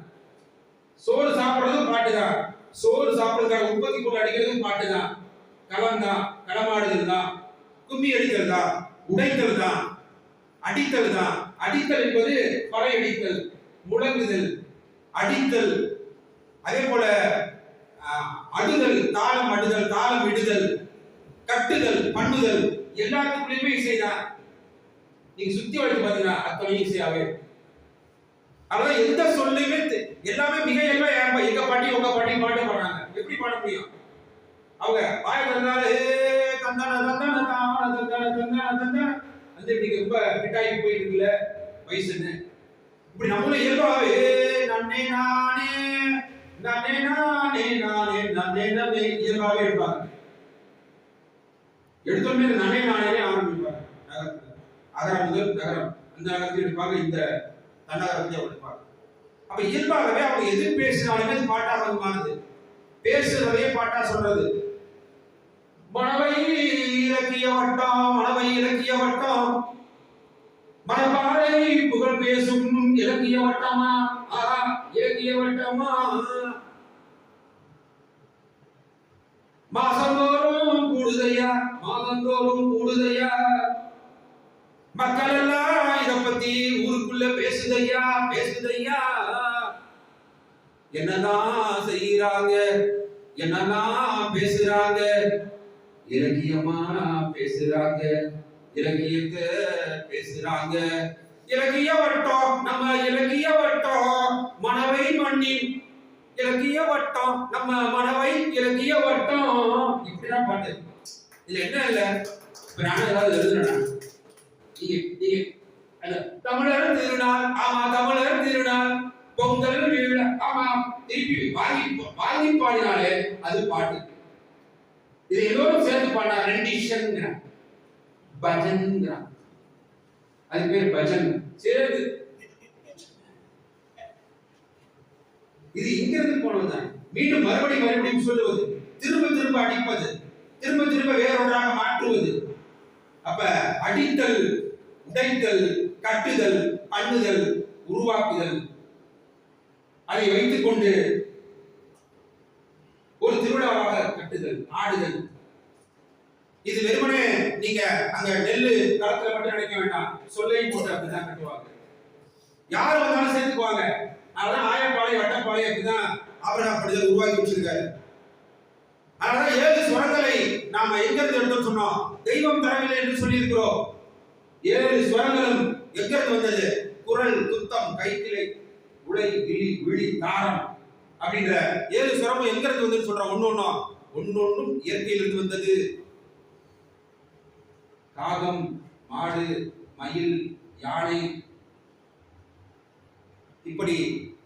சோறு சாப்பிடுறதும் பாட்டுதான். சோறு சாப்பிடுறதுக்காக உற்பத்தி பொருள் அடிக்கிறதும் பாட்டுதான். களம் தான், களமாடுதல் தான், கும்மி அடித்தல் தான், உடைத்தல் தான், அடித்தல் தான். அடித்தல் என்பது பறை அடித்தல், முழங்குதல், அடித்தல். அதே போல அடுதல், தாளம் அடுதல், தாளம் இடுதல், கட்டுதல், பண்ணுதல், எல்லாத்துக்குள்ளயுமே இசைதான். நீங்க சுத்தி வளைச்சு பாத்தீங்கன்னா அத்தனை இசையாவே. அதான் எந்த சொல்லுமே எல்லாமே மிக இயல்பா எங்க பாட்டி உங்க பாட்டி பாட்டு பாடுறாங்க. எப்படி பாட முடியும்? அவங்க வாய திறந்தாலே தந்தான தந்தான தான தந்தான தந்தான தந்தான அந்த இன்னைக்கு ரொம்ப பிட்டாகி போயிட்டு இருக்குல்ல வயசுன்னு. இப்படி நம்மளும் இயல்பாவே நன்னே நானே நானே நானே நானே நானே நானே இயல்பாவே இருப்பாங்க. எடுத்தோடனே நானே நானே ஆரம்பிப்பாங்க. அகரம் முதல் நகரம் அந்த நகரத்தில் இருப்பாங்க, இந்த தன்னகரத்தை எடுப்பாங்க. அப்ப இயல்பாகவே அவங்க எது பேசினாலுமே அது பாட்டாக வருமானது. பேசுறதையே பாட்டா சொல்றது. மணவை இலக்கிய வட்டம், மணவை இலக்கிய வட்டம், மணப்பாறை புகழ் பேசும் இலக்கிய வட்டமா, இலக்கிய வட்டமா. மாசந்தோறும் கூடுதையா, மாதந்தோறும் கூடுதையா, மக்கள் எல்லாம் இத பத்தி ஊருக்குள்ள பேசுதையா, பேசுதையா. என்னதான் செய்யறாங்க, என்னதான் பேசுறாங்க, இலக்கியமா பேசுறாங்க, இலக்கியத்தை பேசுறாங்க. இலக்கிய வட்டம், நம்ம இலக்கிய வட்டம், மணவை மண்ணின் இலக்கிய வட்டம், நம்ம மணவை இலக்கிய வட்டம். இப்படிதான் பாட்டு. இதுல என்ன இல்ல, இப்ப நானும் ஏதாவது எழுதுறேன். தமிழர் திருநாள், ஆமா தமிழர் திருநாள், பொங்கல் விழா, ஆமா திருப்பி வாங்கி பாடினாலே அது பாட்டு. இது எல்லோரும் சேர்ந்து பாடினா ரெண்டிஷன், பஜன், அது பேர் பஜன். சேர்ந்து இது இங்கிருந்து போனதுதான். மீண்டும் மறுபடியும் சொல்லுவது, திரும்ப திரும்ப அடிப்பது, திரும்ப திரும்ப வேறொன்றாக மாற்றுவது. அப்ப அடித்தல், உடைத்தல், கட்டுதல், பண்ணுதல், உருவாக்குதல், அதை வைத்துக் கொண்டு ஒரு திருவிழாவாக கட்டுதல், ஆடுதல். இது வெறுமனே நீங்க அங்க நெல்லு களத்துல மட்டும் நினைக்க வேண்டாம். சொல்லையும் போட்டு அப்படிதான் கட்டுவாங்க. யார் வந்தாலும் சேர்த்துக்குவாங்க. அதனால ஆயப்பாளை வட்டப்பாளை அப்படிதான் ஆபரணப்படுதல் உருவாக்கி வச்சிருக்காரு. அதனால 7 ஸ்வரங்களை நாம எங்க இருந்து எடுத்தோம் சொன்னோம், தெய்வம் தரவில்லை என்று சொல்லி இருக்கிறோம். 7 ஸ்வரங்களும் எங்க இருந்து வந்தது? குரல், துத்தம், கைக்கிளை, உடை, விழி, விழி, தாரம் அப்படின்ற 7 ஸ்வரமும் எங்க இருந்து வந்து சொல்றோம். ஒன்னொன்னும் இயற்கையிலிருந்து வந்தது. காகம், மாடு, மயில், யானை, இப்படி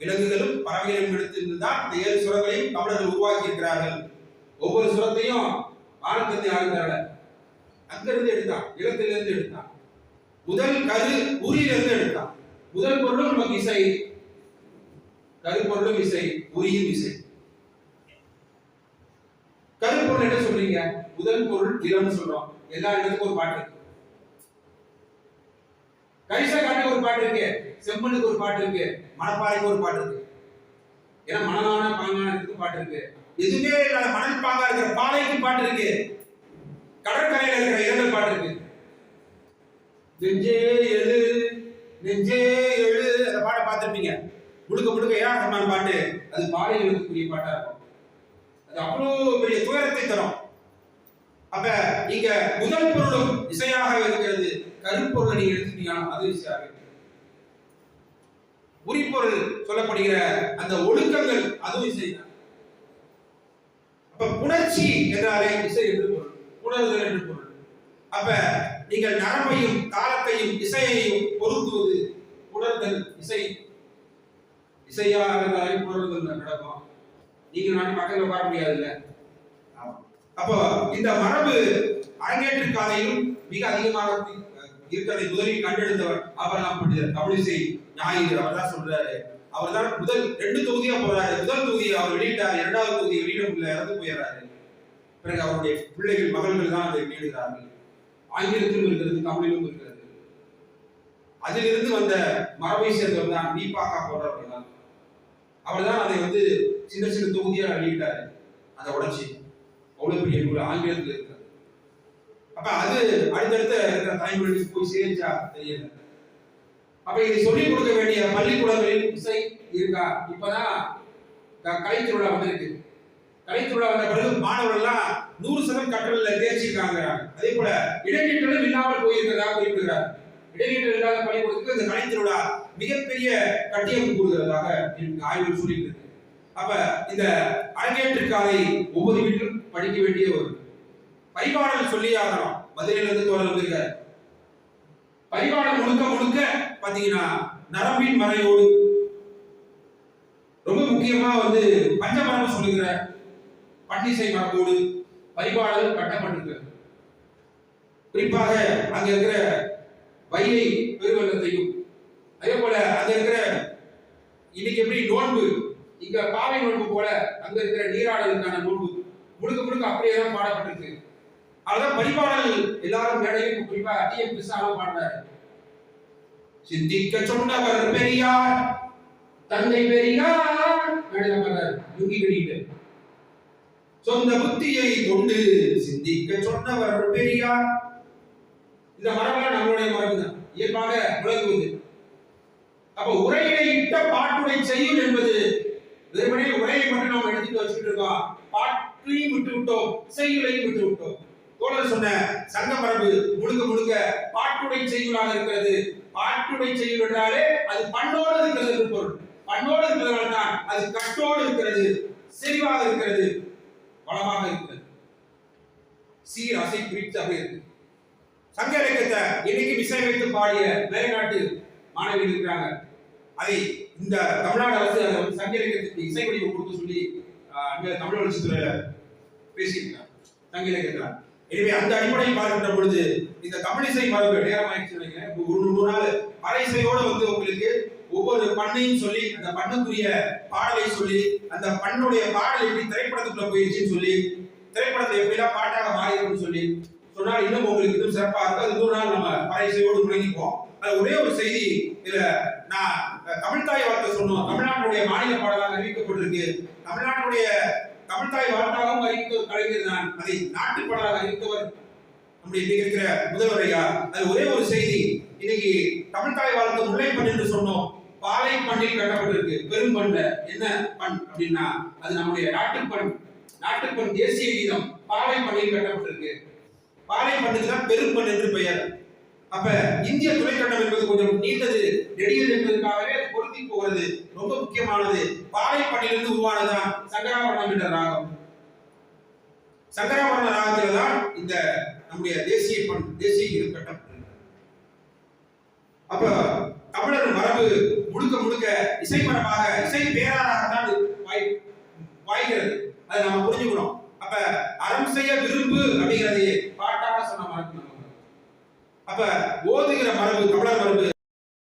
விலங்குகளும் பறவைகளும் எடுத்திருந்துதான் இந்த 7 சுரங்களையும் தமிழர்கள் உருவாக்கி இருக்கிறார்கள். ஒவ்வொரு சுரத்தையும் வானத்திலிருந்து யாரும் தரல, அங்கிருந்து எடுத்தான், இடத்திலிருந்து எடுத்தான். முதல் கரு உரியிலிருந்து எடுத்தான். முதல் பொருளும் நமக்கு இசை, கருப்பொருளும் இசை, உரியும் இசை. கருப்பொருள் என்ன சொல்றீங்க? முதல் பொருள் நிலம் சொல்றோம். எல்லா இடத்துக்கும் ஒரு பாட்டு. கைசகாட்டுக்கு ஒரு பாட்டு இருக்கு, செம்மண்ணுக்கு ஒரு பாட்டு இருக்கு, மணப்பாறைக்கு ஒரு பாட்டு இருக்கு. ஏன்னா மணலான பாங்கானதுக்கு பாட்டு இருக்கு. எதுவுமே இல்லாத மணல் பாங்கா இருக்கிற பாலைக்கு பாட்டு இருக்கு. கடற்கரையில இருக்கிற இரங்கல் பாட்டு இருக்கு. நெஞ்சே எழு நெஞ்சே எழு அந்த பாட்டை பார்த்திருப்பீங்க. முழுக்க முழுக்க ஏஆர் ரஹ்மான் பாட்டு. அது பாலைகளுக்குரிய பாட்டா இருக்கும். அது அவ்வளவு பெரிய துயரத்தை தரும். அப்ப இங்க முதல் பொருளும் இசையாக இருக்கிறது. கருப்பொருளை நீங்க எடுத்துட்டீங்கன்னா அது இசையாக இருக்கு. உரிப்பொருள் சொல்லப்படுகிற அந்த ஒழுக்கங்கள் அதுவும் இசைதான். அப்ப புணர்ச்சி என்றாலே இசை என்று பொருள், உணர்தல் என்று பொருள். அப்ப நீங்கள் நரம்பையும் தாளத்தையும் இசையையும் பொருத்துவது உணர்தல் இசை. இசையா இருந்தாலே உணர்தல் நடக்கும். நீங்க நாட்டு மக்கள் உட்கார முடியாது இல்ல. அப்போ இந்த மரபு அரங்கேற்று காலையிலும் மிக அதிகமாக இருக்கிறதை முதலில் கண்டெடுத்தவர் ஆபரகாம் பண்டிதர். தமிழிசை ஞாயிறு அவர் தான் சொல்றாரு. அவர் தான் முதல் 2 தொகுதியா போறாரு. முதல் தொகுதியை அவர் வெளியிட்டார், 2வது தொகுதியை வெளியிட இறந்து போயிடுறாரு. பிறகு அவருடைய பிள்ளைகள் மகள்கள் தான் அதை வெளியிடுகிறார்கள். ஆங்கிலத்திலும் இருக்கிறது, தமிழிலும் இருக்கிறது. அதிலிருந்து வந்த மரபை சேர்ந்தவர் தான் நீபாக்கா போன்றவர்கள் தான். அவர் தான் அதை சின்ன சின்ன தொகுதியா வெளியிட்டாரு. அதை உடைச்சி அவ்வளவு பெரிய நூல் ஆங்கிலத்தில் இருக்கிறது. அப்ப அது அடுத்தடுத்த இருக்கிற தலைமுறைகளுக்கு போய் சேர்ந்தா தெரியல. அப்ப இதை சொல்லிக் கொடுக்க வேண்டிய பள்ளிக்கூடங்களில் இசை இருக்கா? இப்பதான் கலைத்திருவிழா வந்திருக்கு. கலைத்திருவிழா வந்த பிறகு மாணவர்கள் எல்லாம் 100% கற்றலில் தேர்ச்சி இருக்காங்க. அதே போல இடைநிற்றலும் இல்லாமல் போயிருக்கிறதா குறிப்பிடுகிறார். இடைநிற்றல் இல்லாத பள்ளிக்கூடத்துக்கு இந்த கலைத்திருவிழா மிகப்பெரிய கட்டியம் கூறுகிறதாக ஆய்வு சொல்லியிருக்கு. அப்ப இந்த அரங்கேற்று காலை ஒவ்வொரு வீட்டிலும் படிக்க வேண்டிய ஒரு பரிபாடல் சொல்லி ஆகணும். மதுரையிலிருந்து தோழர் வந்திருக்கார். பரிபாடல் முழுக்க முழுக்க பாத்தீங்கன்னா நரம்பின் மறையோடு ரொம்ப முக்கியமா பஞ்சமரம் சொல்லுகிற பன்னிசை மரபோடு பரிபாடல் கட்டப்பட்டிருக்கு. குறிப்பாக அங்க இருக்கிற வையை பெருவெள்ளத்தையும் அதே போல அங்க இருக்கிற இன்னைக்கு எப்படி நோன்பு இங்க பாவை நோன்பு போல அங்க இருக்கிற நீராடலுக்கான நோன்பு முழுக்க முழுக்க அப்படியே தான் பாடப்பட்டிருக்கு. அதான் பரிபாடல் எல்லாரும் மேடையும் குறிப்பா டிஎம் கிருஷ்ணாவும் பாடுறாரு. சிந்திக்க சொன்னவர் பெரியார், தந்தை பெரியார் யுங்கி கடிட்டு சொந்த புத்தியை கொண்டு சிந்திக்க சொன்னவர் பெரியார். இந்த மரபெல்லாம் நம்மளுடைய மரபு தான், இயல்பாக விளங்குவது. அப்ப உரையினை இட்ட பாட்டுடை செய்யுள் என்பது வெறுமனே உரையை மட்டும் நாம் எடுத்துட்டு வச்சுட்டு இருக்கோம். பாட்டையும் விட்டு விட்டோம், செய்யுளையும் விட்டு விட்டோம். தோழர் சொன்ன சங்க மரபு முழுக்க முழுக்க பாட்டுடை செய்யுளாக இருக்கிறது. பாட்டுடை செய்யுள் என்றாலே அது பண்ணோடு இருக்கிறது என்று பொருள். பண்ணோடு இருக்கிறதால் தான் அது கட்டோடு இருக்கிறது, செறிவாக இருக்கிறது, வளமாக இருக்கிறது, சீர் அசை குறித்தாக இருக்கு. சங்க இலக்கியத்தை இன்னைக்கு இசையமைத்து பாடிய மேல்நாட்டு மாணவிகள் இருக்கிறாங்க. அதை இந்த தமிழ்நாடு அரசு சங்க இலக்கியத்துக்கு இசை வடிவு கொடுத்து சொல்லி தமிழ் வளர்ச்சித்துறையில பேசியிருக்காங்க சங்க இலக்கியத்தில். எனவே அந்த அடிப்படையில் பார்க்கின்ற பொழுது இந்த தமிழிசை மரபு நேரமாயிடுச்சு நினைக்கிறேன். ஒரு 100 நாள் அரை இசையோட உங்களுக்கு ஒவ்வொரு பண்ணையும் சொல்லி அந்த பண்ணுக்குரிய பாடலை சொல்லி அந்த பண்ணுடைய பாடல் எப்படி திரைப்படத்துக்குள்ள போயிடுச்சுன்னு சொல்லி திரைப்படத்தை எப்படிலாம் பாட்டாக மாறி இருக்குன்னு சொல்லி சொன்னால் இன்னும் உங்களுக்கு இன்னும் சிறப்பாக இருக்கும். அது 100 நாள் நம்ம அரை இசையோடு முழங்கிப்போம். அது ஒரே ஒரு செய்தி இதுல நான் தமிழ்தாய் வாழ்த்து சொன்னோம். தமிழ்நாட்டுடைய மாநில பாடலாக அறிவிக்கப்பட்டிருக்கு. தமிழ்நாட்டுடைய தமிழ்தாய் வாழ்த்தாகவும் அறிவித்த கலைஞர் தான். அதை நாட்டு பாடலாக அறிவித்தவர் நம்முடைய இன்னைக்கு இருக்கிற முதல்வர் ஐயா. அது ஒரே ஒரு செய்தி. இன்னைக்கு தமிழ்தாய் வாழ்த்து முல்லைப்பண் என்று சொன்னோம். பாலை பண்ணில் கட்டப்பட்டிருக்கு. பெரும் பண்ண என்ன பண் அப்படின்னா அது நம்முடைய நாட்டுப்பண். நாட்டுப்பண் தேசிய கீதம் பாலை பண்ணில் கட்டப்பட்டிருக்கு. பாலை பண்ணுக்கு தான் பெரும்பண் என்று பெயர். அப்ப இந்திய துணைக்கண்டம் என்பது கொஞ்சம் நீண்டது, நெடியது என்பதற்காகவே அது பொருத்தி போகிறது. ரொம்ப முக்கியமானது. பாலை பண்ணிலிருந்து உருவானதுதான் சங்கராபரணம் என்ற ராகம். சங்கராபரண ராகத்தில் தான் இந்த நம்முடைய தேசிய பண், தேசிய கீதம் கட்டப்பட்டிருக்கு. அப்ப தமிழர் மரபு முழுக்க முழுக்க இசை மரபாக, இசை பேராகத்தான் வாய்கிறது. அதை நம்ம புரிஞ்சுக்கணும். அப்ப அறம் செய்ய விரும்பு அப்படிங்கிறது பாட்டாக சொன்ன மரபு. அப்ப ஓதுகிற மரபு தமிழர் மரபு